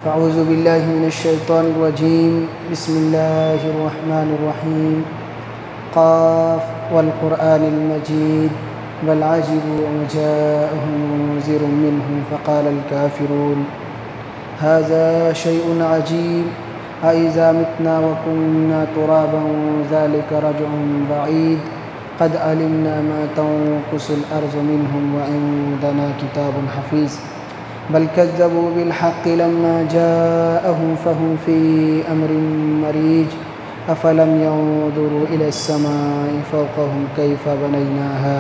أعوذ بالله من الشيطان الرجيم. بسم الله الرحمن الرحيم. قاف والقرآن المجيد بل عجبوا أن جاءهم منذر منهم فقال الكافرون هذا شيء عجيب أإذا متنا وكنا ترابا ذلك رجع بعيد قد علمنا ما تنقص الأرض منهم وعندنا كتاب حفيظ بل كذبوا بالحق لما جاءهم فهم في أمر مريج أفلم ينظروا إلى السماء فوقهم كيف بنيناها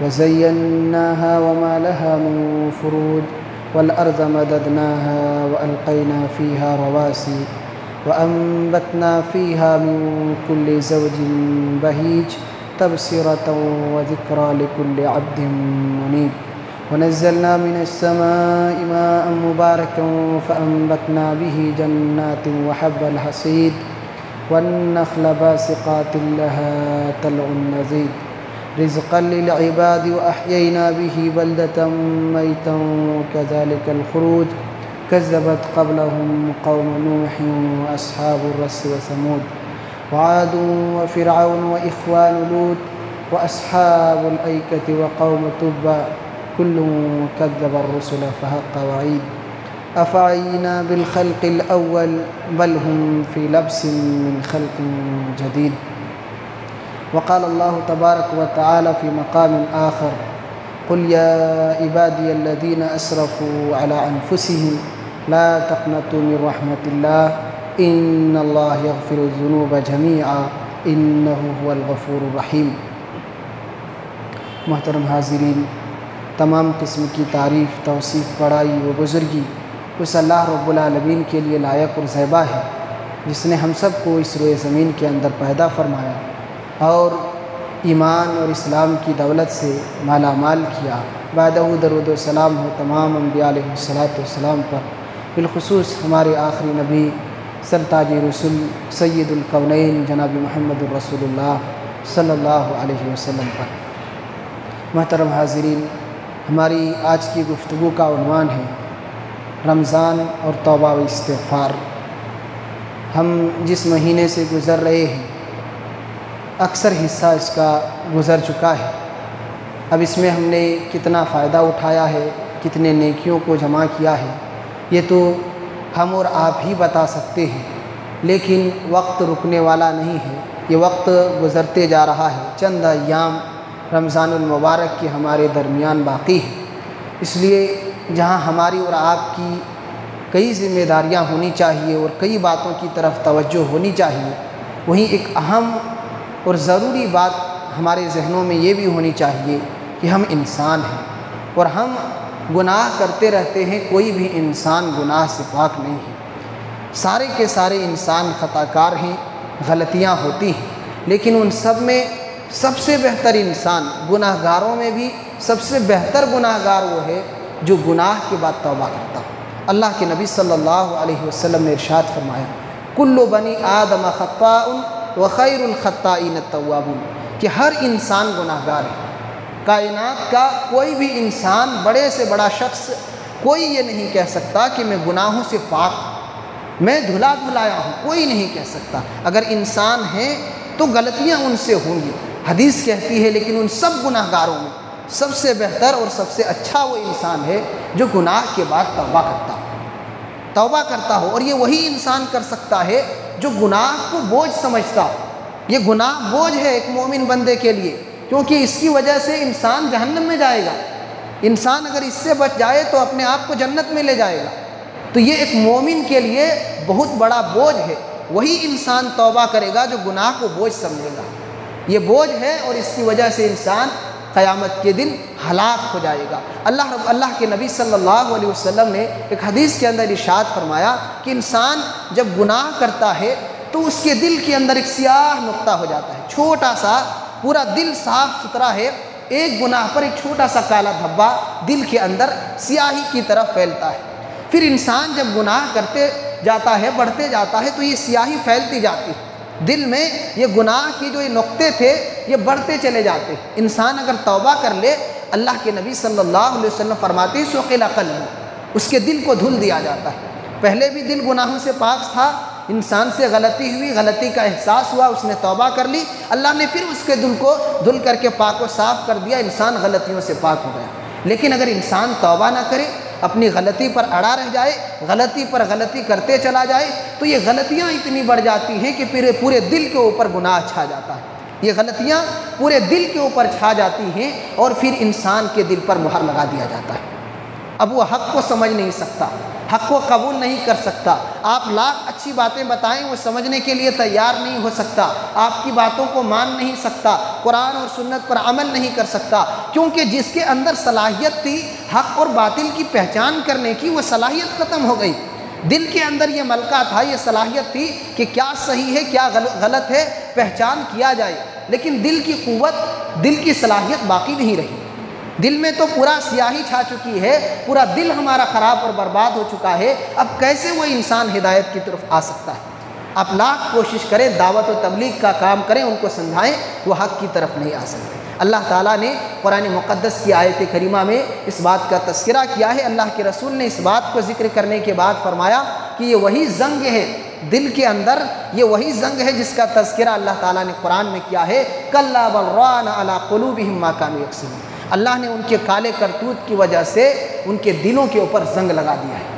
وزيناها وما لها من فروج والأرض مددناها وألقينا فيها رواسي وأنبتنا فيها من كل زوج بهيج تبصرة وذكرى لكل عبد منيب ونزلنا من السماء ماء مباركا فأنبتنا به جنات وحب الحصيد والنخل باسقات لها طلع نضيد رزقا للعباد وأحيينا به بلدة ميتا كذلك الخروج كذبت قبلهم قوم نوح وأصحاب الرس وثمود وعاد وفرعون وإخوان لوط وأصحاب الأيكة وقوم تبع كل كذب الرسل فحق وعيد أفعينا بالخلق الأول بل هم في لبس من خلق جديد. وقال الله تبارك وتعالى في مقام آخر قل يا عبادي الذين أسرفوا على أنفسهم لا تقنطوا من رحمة الله إن الله يغفر الذنوب جميعا إنه هو الغفور الرحيم. محترم حاضرین، تمام قسم کی تعریف، توصیف، بڑائی و بزرگی اس اللہ رب العالمین کے لیے لائق اور زیبا ہے جس نے ہم سب کو اس روئے زمین کے اندر پیدا فرمایا اور ایمان اور اسلام کی دولت سے مالا مال کیا۔ بعدہ درود و سلام ہو تمام انبیاء علیہ السلام پر، بالخصوص ہمارے آخری نبی سرتاج رسول سید الکونین جناب محمد الرسول اللہ صلی اللہ علیہ وسلم پر۔ محترم حاضرین، ہماری آج کی گفتگو کا عنوان ہے رمضان اور توبہ و استغفار۔ ہم جس مہینے سے گزر رہے ہیں اکثر حصہ اس کا گزر چکا ہے۔ اب اس میں ہم نے کتنا فائدہ اٹھایا ہے، کتنے نیکیوں کو جمع کیا ہے، یہ تو ہم اور آپ ہی بتا سکتے ہیں، لیکن وقت رکنے والا نہیں ہے، یہ وقت گزرتے جا رہا ہے۔ چند ایام رمضان المبارک کے ہمارے درمیان باقی ہے، اس لیے جہاں ہماری اور آپ کی کئی ذمہ داریاں ہونی چاہیے اور کئی باتوں کی طرف توجہ ہونی چاہیے، وہیں ایک اہم اور ضروری بات ہمارے ذہنوں میں یہ بھی ہونی چاہیے کہ ہم انسان ہیں اور ہم گناہ کرتے رہتے ہیں، کوئی بھی انسان گناہ سے پاک نہیں ہے۔ سارے کے سارے انسان خطا کار ہیں، غلطیاں ہوتی ہیں، لیکن ان سب میں سب سے بہتر انسان، گناہ گاروں میں بھی سب سے بہتر گناہ گار وہ ہے جو گناہ کے بعد توبہ کرتا ہو۔ اللہ کے نبی صلی اللہ علیہ وسلم نے ارشاد فرمایا کل بنی آدم خطاء وخیر الخطائین التوابون، کہ ہر انسان گناہ گار ہے۔ کائنات کا کوئی بھی انسان، بڑے سے بڑا شخص، کوئی یہ نہیں کہہ سکتا کہ میں گناہوں سے پاک ہوں، میں دھلا دھلایا ہوں، کوئی نہیں کہہ سکتا۔ اگر انسان ہیں تو غلطیاں ان سے ہوں گی، حدیث کہتی ہے، لیکن ان سب گناہ گاروں میں سب سے بہتر اور سب سے اچھا وہ انسان ہے جو گناہ کے بعد توبہ کرتا ہو، اور یہ وہی انسان کر سکتا ہے جو گناہ کو بوجھ سمجھتا ہو۔ یہ گناہ بوجھ ہے ایک مومن بندے کے لیے، کیونکہ اس کی وجہ سے انسان جہنم میں جائے گا۔ انسان اگر اس سے بچ جائے تو اپنے آپ کو جنت میں لے جائے گا۔ تو یہ ایک مومن کے لیے بہت بڑا بوجھ ہے، وہی انسان توبہ کرے گا جو گناہ کو بوجھ سمجھے گا۔ یہ بوجھ ہے اور اس کی وجہ سے انسان قیامت کے دن ہلاک ہو جائے گا۔ اللہ کے نبی صلی اللہ علیہ وسلم نے ایک حدیث کے اندر ارشاد فرمایا کہ انسان جب گناہ کرتا ہے تو اس کے دل کے اندر ایک سیاہ نقطہ ہو جاتا ہے، چھوٹا سا، پورا دل صاف ستھرا ہے، ایک گناہ پر ایک چھوٹا سا کالا دھبا دل کے اندر سیاہی کی طرف پھیلتا ہے۔ پھر انسان جب گناہ کرتے جاتا ہے، بڑھتے جاتا ہے، تو یہ سیاہی پھیلتی جاتی ہے دل میں، یہ گناہ کی جو یہ نقطے تھے یہ بڑھتے چلے جاتے ہیں۔ انسان اگر توبہ کر لے، اللہ کے نبی صلی اللہ علیہ وسلم فرماتے ہیں سُقِلَ قَلْبُ، اس کے دل کو دھل دیا جاتا ہے، پہلے بھی دل گناہوں سے پاک تھا، انسان سے غلطی ہوئی، غلطی کا احساس ہوا، اس نے توبہ کر لی، اللہ نے پھر اس کے دل کو دھل کر کے پاک و صاف کر دیا، انسان غلطیوں سے پاک ہو گیا۔ لیکن اگر انسان توبہ نہ کرے، اپنی غلطی پر اڑا رہ جائے، غلطی پر غلطی کرتے چلا جائے، تو یہ غلطیاں اتنی بڑھ جاتی ہیں کہ پھر پورے دل کے اوپر گناہ چھا جاتا ہے۔ یہ غلطیاں پورے دل کے اوپر چھا جاتی ہیں اور پھر انسان کے دل پر مہر لگا دیا جاتا ہے۔ اب وہ حق کو سمجھ نہیں سکتا، حق کو قبول نہیں کر سکتا، آپ لاکھ اچھی باتیں بتائیں وہ سمجھنے کے لیے تیار نہیں ہو سکتا، آپ کی باتوں کو مان نہیں سکتا، قرآن اور سنت پر عمل نہیں کر سکتا، کیونکہ جس کے اندر صلاحیت تھی حق اور باطل کی پہچان کرنے کی، وہ صلاحیت ختم ہو گئی۔ دل کے اندر یہ ملکہ تھا، یہ صلاحیت تھی کہ کیا صحیح ہے کیا غلط ہے پہچان کیا جائے، لیکن دل کی قوت، دل کی صلاحیت باقی نہیں رہی۔ دل میں تو پورا سیاہی چھا چکی ہے، پورا دل ہمارا خراب اور برباد ہو چکا ہے، اب کیسے وہ انسان ہدایت کی طرف آ سکتا ہے؟ آپ لاکھ کوشش کریں، دعوت و تبلیغ کا کام کریں، ان کو سمجھائیں، وہ حق کی طرف نہیں آ سکتے۔ اللہ تعالیٰ نے قرآن مقدس کی آیت کریمہ میں اس بات کا تذکرہ کیا ہے، اللہ کے رسول نے اس بات کو ذکر کرنے کے بعد فرمایا کہ یہ وہی زنگ ہے دل کے اندر، یہ وہی زنگ ہے جس کا تذکرہ اللہ تعالیٰ نے قرآن میں کیا ہے، کَلَّا بَلْ رَانَ عَلَىٰ قُلُوبِهِمْ مَا كَانُوا يَكْسِبُونَ۔ اللہ نے ان کے کالے کرتوت کی وجہ سے ان کے دلوں کے اوپر زنگ لگا دیا ہے۔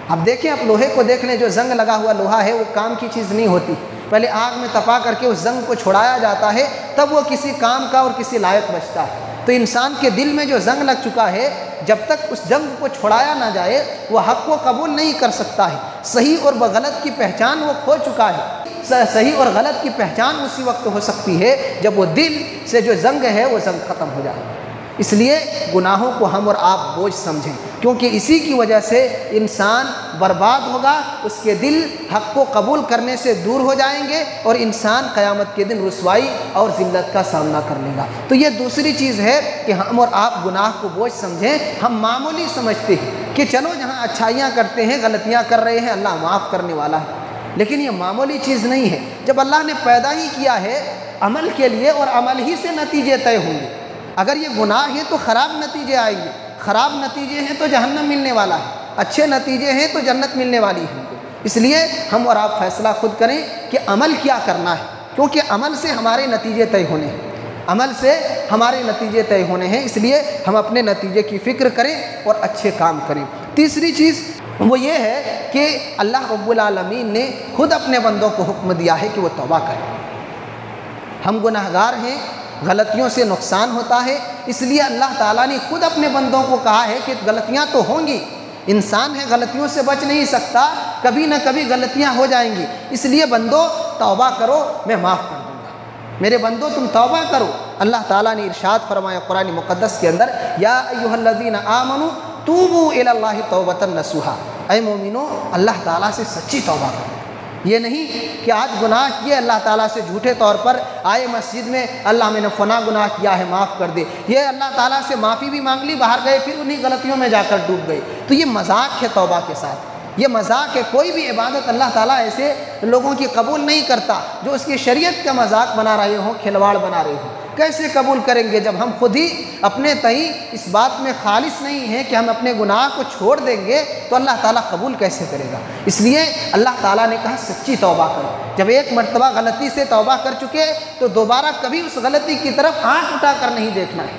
اب دیکھیں، آپ لوہے کو دیکھ لیں، جو زنگ لگا ہوا لوہا ہے وہ کام کی چیز نہیں ہوتی، پہلے آگ میں تپا کر کے اس زنگ کو چھڑایا جاتا ہے، تب وہ کسی کام کا اور کسی لائق بچتا ہے۔ تو انسان کے دل میں جو زنگ لگ چکا ہے، جب تک اس زنگ کو چھڑایا نہ جائے وہ حق کو قبول نہیں کر سکتا ہے، صحیح اور غلط کی پہچان وہ کھو چکا ہے۔ صحیح اور غلط کی پہچان اسی وقت ہو سکتی ہے جب وہ دل سے جو زنگ ہے وہ زنگ ختم ہو جائے۔ اس لیے گناہوں کو ہم اور آپ بوجھ سمجھیں، کیونکہ اسی کی وجہ سے انسان برباد ہوگا، اس کے دل حق کو قبول کرنے سے دور ہو جائیں گے اور انسان قیامت کے دن رسوائی اور ذلت کا سامنا کر لے گا۔ تو یہ دوسری چیز ہے کہ ہم اور آپ گناہ کو بوجھ سمجھیں۔ ہم معمولی سمجھتے ہیں کہ چلو جہاں اچھائیاں کرتے ہیں، غلطیاں کر رہے ہیں، اللہ معاف کرنے والا ہے، لیکن یہ معمولی چیز نہیں ہے۔ جب اللہ نے پیدا ہی کیا ہے عمل کے لیے اور عمل ہی سے نتیجے طے ہوں گے، اگر یہ گناہ ہے تو خراب نتیجے آئیں گے، خراب نتیجے ہیں تو جہنم ملنے والا ہے، اچھے نتیجے ہیں تو جنت ملنے والی ہے۔ اس لیے ہم اور آپ فیصلہ خود کریں کہ عمل کیا کرنا ہے، کیونکہ عمل سے ہمارے نتیجے طے ہونے ہیں، عمل سے ہمارے نتیجے طے ہونے ہیں، اس لیے ہم اپنے نتیجے کی فکر کریں اور اچھے کام کریں۔ تیسری چیز وہ یہ ہے کہ اللہ رب العالمین نے خود اپنے بندوں کو حکم دیا ہے کہ وہ توبہ کریں۔ ہم گناہگار ہیں، غلطیوں سے نقصان ہوتا ہے، اس لیے اللہ تعالیٰ نے خود اپنے بندوں کو کہا ہے کہ غلطیاں تو ہوں گی، انسان ہے غلطیوں سے بچ نہیں سکتا، کبھی نہ کبھی غلطیاں ہو جائیں گی، اس لیے بندو توبہ کرو، میں معاف کر دوں گا۔ میرے بندو تم توبہ کرو۔ اللہ تعالیٰ نے ارشاد فرمایا قرآن مقدس کے اندر، یا ایھا الذین آمنوا توبوا الی اللہ توبۃ نصوحا، اے مومنو اللہ تعالیٰ سے سچی توبہ کرو۔ یہ نہیں کہ آج گناہ کیے اللہ تعالیٰ سے جھوٹے طور پر آئے مسجد میں، اللہ میں نے فنا گناہ کیا ہے معاف کر دے، یہ اللہ تعالیٰ سے معافی بھی مانگ لی، باہر گئے پھر انہی غلطیوں میں جا کر ڈوب گئے، تو یہ مذاق ہے توبہ کے ساتھ، یہ مذاق ہے۔ کوئی بھی عبادت اللہ تعالیٰ ایسے لوگوں کی قبول نہیں کرتا جو اس کی شریعت کا مذاق بنا رہے ہوں، کھلواڑ بنا رہے ہوں۔ کیسے قبول کریں گے جب ہم خود ہی اپنے تئیں اس بات میں خالص نہیں ہیں کہ ہم اپنے گناہ کو چھوڑ دیں گے تو اللہ تعالیٰ قبول کیسے کرے گا؟ اس لیے اللہ تعالیٰ نے کہا سچی توبہ کرو۔ جب ایک مرتبہ غلطی سے توبہ کر چکے تو دوبارہ کبھی اس غلطی کی طرف آنکھ اٹھا کر نہیں دیکھنا ہے،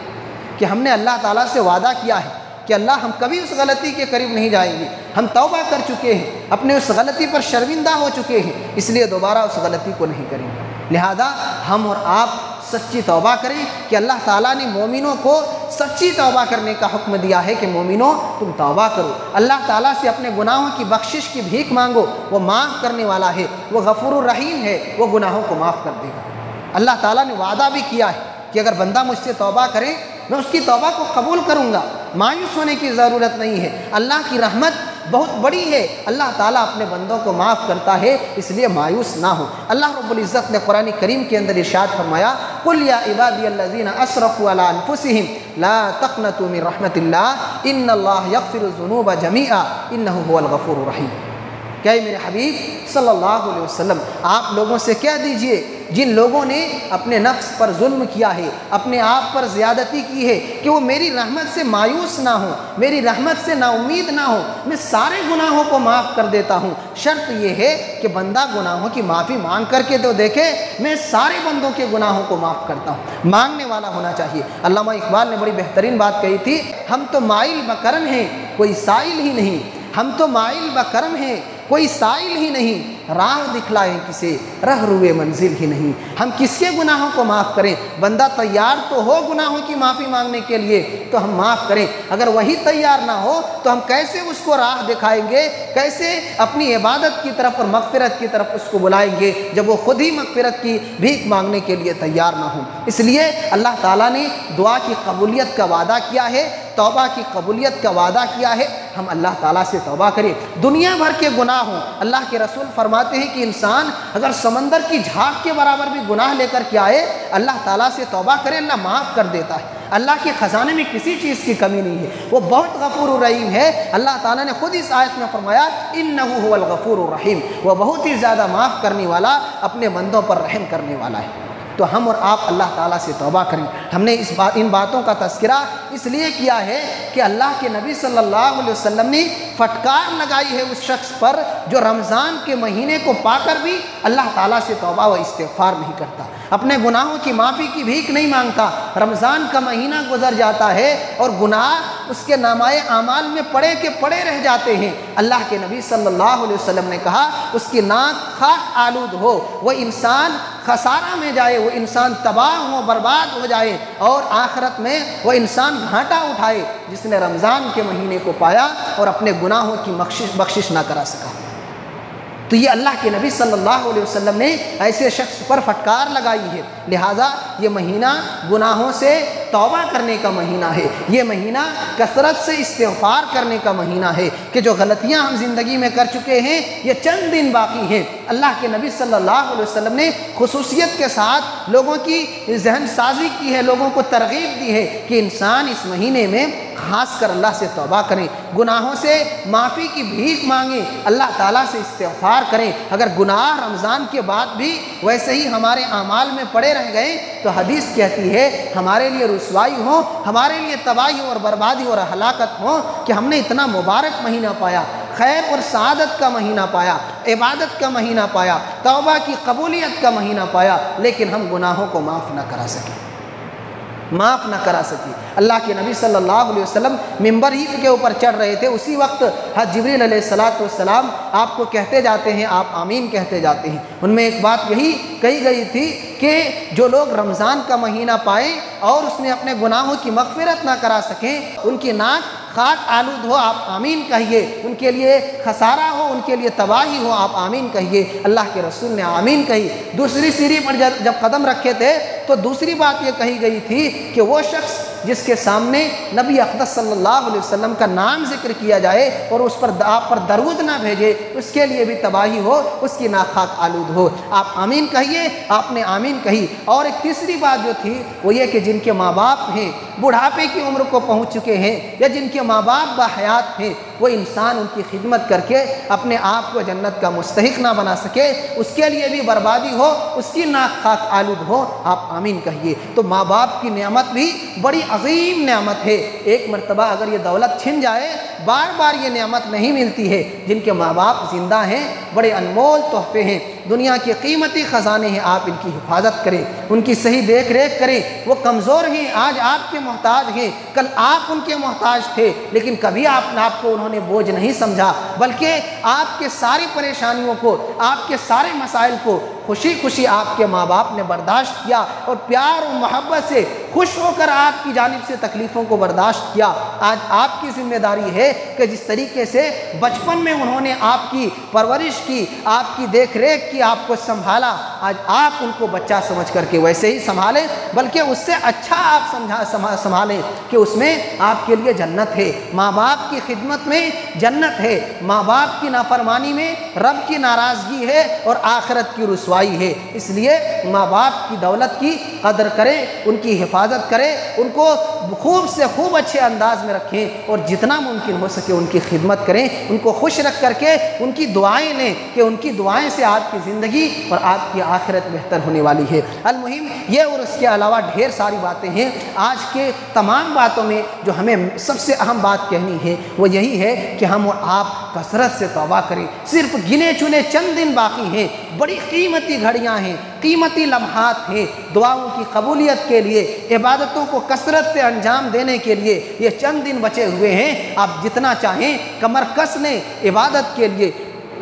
کہ ہم نے اللہ تعالیٰ سے وعدہ کیا ہے کہ اللہ ہم کبھی اس غلطی کے قریب نہیں جائیں گے، ہم توبہ کر چکے ہیں، اپنے اس غلطی پر شرمندہ ہو چکے ہیں، اس لیے دوبارہ اس غلطی کو نہیں کریں گے۔ لہذا ہم اور آپ سچی توبہ کریں کہ اللہ تعالیٰ نے مومنوں کو سچی توبہ کرنے کا حکم دیا ہے کہ مومنوں تم توبہ کرو، اللہ تعالیٰ سے اپنے گناہوں کی بخشش کی بھیک مانگو، وہ معاف کرنے والا ہے، وہ غفور الرحیم ہے، وہ گناہوں کو معاف کر دے گا۔ اللہ تعالیٰ نے وعدہ بھی کیا ہے کہ اگر بندہ مجھ سے توبہ کرے میں اس کی توبہ کو قبول کروں گا۔ مایوس ہونے کی ضرورت نہیں ہے، اللہ کی رحمت بہت بڑی ہے، اللہ تعالیٰ اپنے بندوں کو معاف کرتا ہے، اس لیے مایوس نہ ہو۔ اللہ رب العزت نے قرآن کریم کے اندر ارشاد فرمایا، قل یا عبادی الذین اسرفوا علی انفسہم لا تقنطوا من رحمت اللہ ان اللہ یغفر الذنوب جمیعا انہ هو الغفور الرحیم۔ کہ اے میرے حبیب صلی اللہ علیہ وسلم آپ لوگوں سے کہہ دیجئے جن لوگوں نے اپنے نفس پر ظلم کیا ہے، اپنے آپ پر زیادتی کی ہے، کہ وہ میری رحمت سے مایوس نہ ہوں، میری رحمت سے نا امید نہ ہوں، میں سارے گناہوں کو معاف کر دیتا ہوں۔ شرط یہ ہے کہ بندہ گناہوں کی معافی مانگ کر کے تو دیکھے، میں سارے بندوں کے گناہوں کو معاف کرتا ہوں۔ مانگنے والا ہونا چاہیے۔ علامہ اقبال نے بڑی بہترین بات کہی تھی، ہم تو مائل بکرم ہیں کوئی سائل ہی نہیں، ہم تو مائل بکرم ہیں کوئی سائل ہی نہیں، راہ دکھلائیں کسے رہ روئے منزل ہی نہیں۔ ہم کس کے گناہوں کو معاف کریں؟ بندہ تیار تو ہو گناہوں کی معافی مانگنے کے لیے تو ہم معاف کریں، اگر وہی تیار نہ ہو تو ہم کیسے اس کو راہ دکھائیں گے، کیسے اپنی عبادت کی طرف اور مغفرت کی طرف اس کو بلائیں گے جب وہ خود ہی مغفرت کی بھیک مانگنے کے لیے تیار نہ ہوں۔ اس لیے اللہ تعالیٰ نے دعا کی قبولیت کا وعدہ کیا ہے، توبہ کی قبولیت کا وعدہ کیا ہے۔ ہم اللہ تعالیٰ سے توبہ کریں، دنیا بھر کے گناہ ہوں۔ اللہ کے رسول فرماتے ہیں کہ انسان اگر سمندر کی جھاگ کے برابر بھی گناہ لے کر کے آئے، اللہ تعالیٰ سے توبہ کرے، اللہ معاف کر دیتا ہے۔ اللہ کے خزانے میں کسی چیز کی کمی نہیں ہے، وہ بہت غفور الرحیم ہے۔ اللہ تعالیٰ نے خود اس آیت میں فرمایا انہ هو الغفور الرحیم، وہ بہت ہی زیادہ معاف کرنے والا، اپنے بندوں پر رحم کرنے والا ہے۔ تو ہم اور آپ اللہ تعالیٰ سے توبہ کریں۔ ہم نے ان باتوں کا تذکرہ اس لیے کیا ہے کہ اللہ کے نبی صلی اللہ علیہ وسلم نے پھٹکار لگائی ہے اس شخص پر جو رمضان کے مہینے کو پا کر بھی اللہ تعالیٰ سے توبہ و استغفار نہیں کرتا، اپنے گناہوں کی معافی کی بھیک نہیں مانگتا۔ رمضان کا مہینہ گزر جاتا ہے اور گناہ اس کے نامۂ اعمال میں پڑے کے پڑے رہ جاتے ہیں۔ اللہ کے نبی صلی اللہ علیہ وسلم نے کہا اس کی ناک خاک آلود ہو، وہ انسان خسارہ میں جائے، وہ انسان تباہ ہو، برباد ہو جائے، اور آخرت میں وہ انسان گھاٹا اٹھائے جس نے رمضان کے مہینے کو پایا اور اپنے گناہوں کی بخشش نہ کرا سکا۔ تو یہ اللہ کے نبی صلی اللہ علیہ وسلم نے ایسے شخص پر پھٹکار لگائی ہے۔ لہٰذا یہ مہینہ گناہوں سے توبہ کرنے کا مہینہ ہے، یہ مہینہ کثرت سے استغفار کرنے کا مہینہ ہے کہ جو غلطیاں ہم زندگی میں کر چکے ہیں یہ چند دن باقی ہیں۔ اللہ کے نبی صلی اللہ علیہ وسلم نے خصوصیت کے ساتھ لوگوں کی ذہن سازی کی ہے، لوگوں کو ترغیب دی ہے کہ انسان اس مہینے میں خاص کر اللہ سے توبہ کریں، گناہوں سے معافی کی بھیک مانگیں، اللہ تعالیٰ سے استغفار کریں۔ اگر گناہ رمضان کے بعد بھی ویسے ہی ہمارے اعمال میں پڑے رہ گئے تو حدیث کہتی ہے ہمارے لیے رسوائی ہو، ہمارے لیے تباہی اور بربادی اور ہلاکت ہو کہ ہم نے اتنا مبارک مہینہ پایا، خیر اور سعادت کا مہینہ پایا، عبادت کا مہینہ پایا، توبہ کی قبولیت کا مہینہ پایا، لیکن ہم گناہوں کو معاف نہ کرا سکے۔ اللہ کے نبی صلی اللہ علیہ وسلم ممبر ہی کے اوپر چڑھ رہے تھے، اسی وقت حضرت جبریل علیہ السلام آپ کو کہتے جاتے ہیں، آپ آمین کہتے جاتے ہیں۔ ان میں ایک بات یہی کہی گئی تھی کہ جو لوگ رمضان کا مہینہ پائیں اور اس میں اپنے گناہوں کی مغفرت نہ کرا سکیں، ان کی ناک خاک آلود ہو، آپ آمین کہیے، ان کے لیے خسارہ ہو، ان کے لیے تباہی ہو، آپ آمین کہیے۔ اللہ کے رسول نے آمین کہی۔ دوسری سیڑھی پر جب قدم رکھے تھے تو دوسری بات یہ کہی گئی تھی کہ وہ شخص جس کے سامنے نبی اقدس صلی اللہ علیہ وسلم کا نام ذکر کیا جائے اور اس پر آپ پر درود نہ بھیجے، اس کے لیے بھی تباہی ہو، اس کی ناک خاک آلود ہو۔ آپ آمین کہیے، آپ نے آمین کہی۔ اور ایک تیسری بات جو تھی وہ یہ کہ جن کے ماں باپ ہیں، بڑھاپے کی عمر کو پہنچ چکے ہیں، یا جن کے ماں باپ باحیات ہیں، وہ انسان ان کی خدمت کر کے اپنے آپ کو جنت کا مستحق نہ بنا سکے، اس کے لیے بھی بربادی ہو، اس کی ناک خاک آلود ہو، آپ آمین کہیے۔ تو ماں باپ کی نعمت بھی بڑی عظیم نعمت ہے۔ ایک مرتبہ اگر یہ دولت چھن جائے، بار بار یہ نعمت نہیں ملتی ہے۔ جن کے ماں باپ زندہ ہیں بڑے انمول تحفے ہیں، دنیا کے قیمتی خزانے ہیں، آپ ان کی حفاظت کریں، ان کی صحیح دیکھ ریکھ کریں۔ وہ کمزور ہیں، آج آپ کے محتاج ہیں، کل آپ ان کے محتاج تھے، لیکن کبھی آپ کو انہوں نے بوجھ نہیں سمجھا، بلکہ آپ کے ساری پریشانیوں کو، آپ کے سارے مسائل کو خوشی خوشی آپ کے ماں باپ نے برداشت کیا اور پیار و محبت سے خوش ہو کر آپ کی جانب سے تکلیفوں کو برداشت کیا۔ آج آپ کی ذمہ داری ہے کہ جس طریقے سے بچپن میں انہوں نے آپ کی پرورش کی، آپ کی دیکھ ریکھ کہ آپ کو سنبھالا، آج آپ ان کو بچہ سمجھ کر کے ویسے ہی سنبھالیں، بلکہ اس سے اچھا آپ سنبھالیں کہ اس میں آپ کے لیے جنت ہے۔ ماں باپ کی خدمت میں جنت ہے، ماں باپ کی نافرمانی میں رب کی ناراضگی ہے اور آخرت کی رسوائی ہے۔ اس لیے ماں باپ کی دولت کی قدر کریں، ان کی حفاظت کریں، ان کو خوب سے خوب اچھے انداز میں رکھیں اور جتنا ممکن ہو سکے ان کی خدمت کریں، ان کو خوش رکھ کر کے ان کی دعائیں لیں کہ ان کی دعائیں سے آپ کی زندگی اور آپ کی آخرت بہتر ہونے والی ہے۔ المہم یہ اور اس کے علاوہ ڈھیر ساری باتیں ہیں۔ آج کے تمام باتوں میں جو ہمیں سب سے اہم بات کہنی ہے وہ یہی ہے کہ ہم اور آپ کثرت سے توبہ کریں۔ صرف گنے چنے چند دن باقی ہیں، بڑی قیمتی گھڑیاں ہیں، قیمتی لمحات ہیں دعاؤں کی قبولیت کے لیے، عبادتوں کو کثرت سے انجام دینے کے لیے یہ چند دن بچے ہوئے ہیں۔ آپ جتنا چاہیں کمر کس لیں عبادت کے لیے،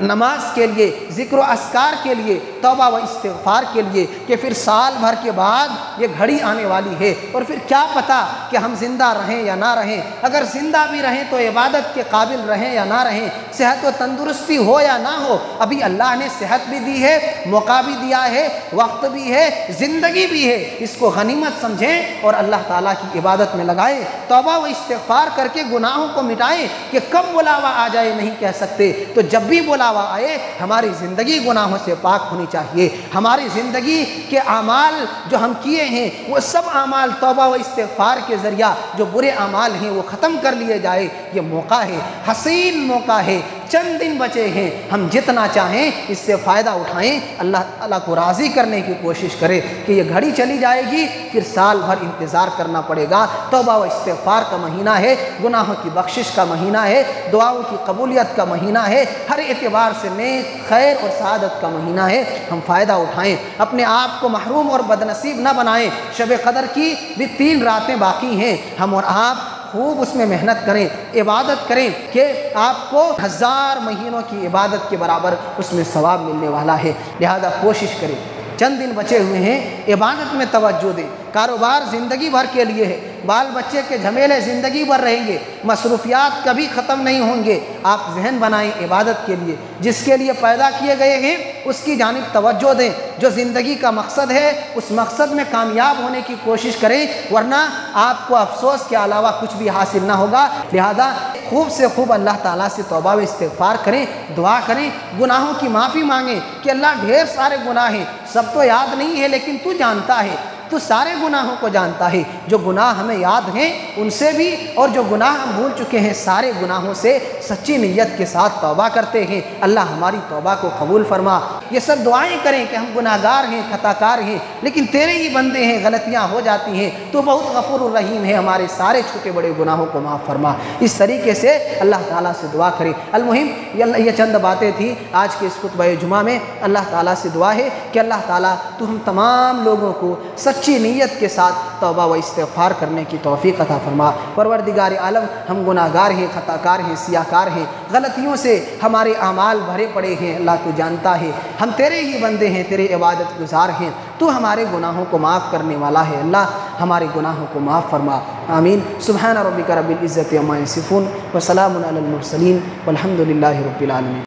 نماز کے لیے، ذکر و اذکار کے لیے، توبہ و استغفار کے لیے، کہ پھر سال بھر کے بعد یہ گھڑی آنے والی ہے اور پھر کیا پتہ کہ ہم زندہ رہیں یا نہ رہیں۔ اگر زندہ بھی رہیں تو عبادت کے قابل رہیں یا نہ رہیں، صحت و تندرستی ہو یا نہ ہو، ابھی اللہ نے صحت بھی دی ہے، موقع بھی دیا ہے، وقت بھی ہے، زندگی بھی ہے، اس کو غنیمت سمجھیں اور اللہ تعالیٰ کی عبادت میں لگائیں، توبہ و استغفار کر کے گناہوں کو مٹائیں۔ کہ کب بلاوا آ جائے نہیں کہہ سکتے، تو جب بھی بلاوا آئے ہماری زندگی گناہوں سے پاک ہونی چاہیے۔ ہماری زندگی کے اعمال جو ہم کیے ہیں وہ سب اعمال توبہ و استغفار کے ذریعہ جو برے اعمال ہیں وہ ختم کر لیے جائے۔ یہ موقع ہے، حسین موقع ہے، چند دن بچے ہیں، ہم جتنا چاہیں اس سے فائدہ اٹھائیں، اللہ تعالیٰ کو راضی کرنے کی کوشش کریں کہ یہ گھڑی چلی جائے گی، پھر سال بھر انتظار کرنا پڑے گا۔ توبہ و استغفار کا مہینہ ہے، گناہوں کی بخشش کا مہینہ ہے، دعاؤں کی قبولیت کا مہینہ ہے، ہر اعتبار سے نیک خیر اور سعادت کا مہینہ ہے۔ ہم فائدہ اٹھائیں، اپنے آپ کو محروم اور بدنصیب نہ بنائیں۔ شب قدر کی بھی 3 راتیں باقی ہیں، ہم اور آپ خوب اس میں محنت کریں، عبادت کریں کہ آپ کو 1000 مہینوں کی عبادت کے برابر اس میں ثواب ملنے والا ہے۔ لہذا کوشش کریں، چند دن بچے ہوئے ہیں، عبادت میں توجہ دیں۔ کاروبار زندگی بھر کے لیے ہے، بال بچے کے جھمیلے زندگی بھر رہیں گے، مصروفیات کبھی ختم نہیں ہوں گے۔ آپ ذہن بنائیں عبادت کے لیے، جس کے لیے پیدا کیے گئے ہیں اس کی جانب توجہ دیں۔ جو زندگی کا مقصد ہے اس مقصد میں کامیاب ہونے کی کوشش کریں، ورنہ آپ کو افسوس کے علاوہ کچھ بھی حاصل نہ ہوگا۔ لہذا خوب سے خوب اللہ تعالیٰ سے توبہ و استغفار کریں، دعا کریں، گناہوں کی معافی مانگیں کہ اللہ ڈھیر سارے گناہ ہیں، سب تو یاد نہیں ہے لیکن تو جانتا ہے، تو سارے گناہوں کو جانتا ہے۔ جو گناہ ہمیں یاد ہیں ان سے بھی، اور جو گناہ ہم بھول چکے ہیں سارے گناہوں سے سچی نیت کے ساتھ توبہ کرتے ہیں۔ اللہ ہماری توبہ کو قبول فرما۔ یہ سب دعائیں کریں کہ ہم گناہ گار ہیں، خطا کار ہیں، لیکن تیرے ہی بندے ہیں، غلطیاں ہو جاتی ہیں، تو بہت غفور الرحیم ہے، ہمارے سارے چھوٹے بڑے گناہوں کو معاف فرما۔ اس طریقے سے اللہ تعالیٰ سے دعا کریں۔ المہم یہ چند باتیں تھیں آج کے اس خطبہ جمعہ میں۔ اللہ تعالیٰ سے دعا ہے کہ اللہ تعالیٰ تو ہم تمام لوگوں کو سچی نیت کے ساتھ توبہ و استغفار کرنے کی توفیق عطا فرما۔ پروردگار عالم، ہم گناہ گار ہیں، خطا کار ہیں، سیاہ کار ہیں، غلطیوں سے ہمارے اعمال بھرے پڑے ہیں، اللہ تو جانتا ہے، ہم تیرے ہی بندے ہیں، تیرے عبادت گزار ہیں، تو ہمارے گناہوں کو معاف کرنے والا ہے۔ اللہ ہمارے گناہوں کو معاف فرما، آمین۔ سبحان ربک رب العزت عما یصفون وسلام علی المرسلین والحمد للہ رب العالمین۔